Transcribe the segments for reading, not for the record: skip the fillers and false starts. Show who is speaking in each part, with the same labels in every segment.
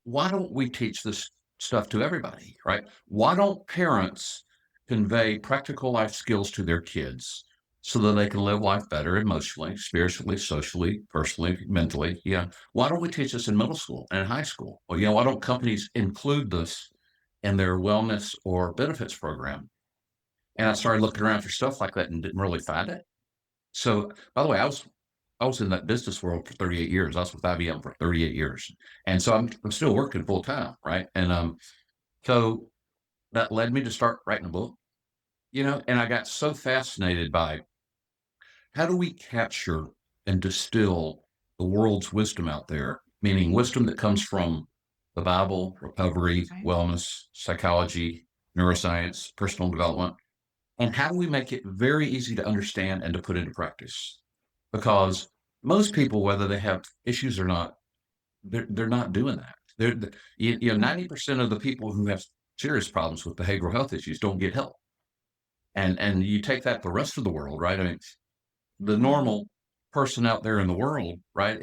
Speaker 1: why don't we teach this stuff to everybody, right? Why don't parents convey practical life skills to their kids so that they can live life better emotionally, spiritually, socially, personally, mentally? Yeah. Why don't we teach this in middle school and in high school? Well, why don't companies include this in their wellness or benefits program? And I started looking around for stuff like that and didn't really find it. So, by the way, I was in that business world for 38 years. I was with IBM for 38 years, and so I'm still working full time, right? And so that led me to start writing a book, and I got so fascinated by how do we capture and distill the world's wisdom out there, meaning wisdom that comes from the Bible, recovery,
Speaker 2: Right.
Speaker 1: wellness, psychology, neuroscience, personal development, and how do we make it very easy to understand and to put into practice? Because most people, whether they have issues or not, they're not doing that. 90% of the people who have serious problems with behavioral health issues don't get help. And you take that the rest of the world, right? I mean, the normal person out there in the world, right?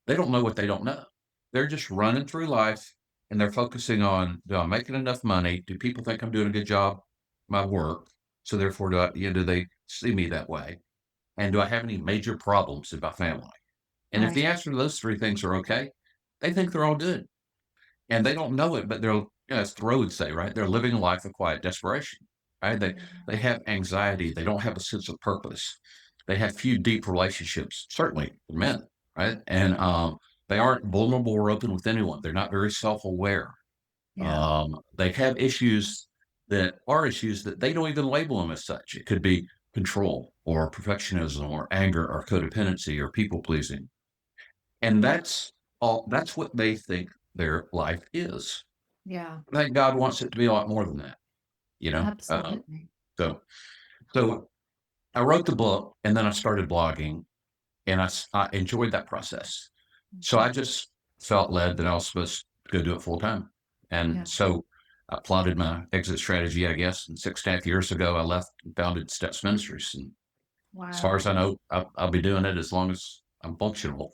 Speaker 1: They don't know what they don't know. They're just running through life and they're focusing on, do I making enough money? Do people think I'm doing a good job, my work? So therefore, do they see me that way? And do I have any major problems in my family? And if
Speaker 2: Right.
Speaker 1: the answer to those three things are okay, they think they're all good. And they don't know it, but as Thoreau would say, right? They're living a life of quiet desperation, right? They have anxiety. They don't have a sense of purpose. They have few deep relationships, certainly for men, right? And they aren't vulnerable or open with anyone. They're not very self-aware.
Speaker 2: Yeah.
Speaker 1: They have issues that they don't even label them as such. It could be control or perfectionism or anger or codependency or people pleasing. And that's what they think their life is.
Speaker 2: Yeah.
Speaker 1: I think God wants it to be a lot more than that, you know?
Speaker 2: Absolutely.
Speaker 1: So so I wrote the book and then I started blogging and I enjoyed that process. So
Speaker 2: Mhm.
Speaker 1: I just felt led that I was supposed to go do it full time.
Speaker 2: Yeah.
Speaker 1: And so I plotted my exit strategy, I guess, and 6.5 years ago, I left and founded STEPS Ministries. And as far
Speaker 2: Wow.
Speaker 1: as I know, I'll be doing it as long as I'm functional.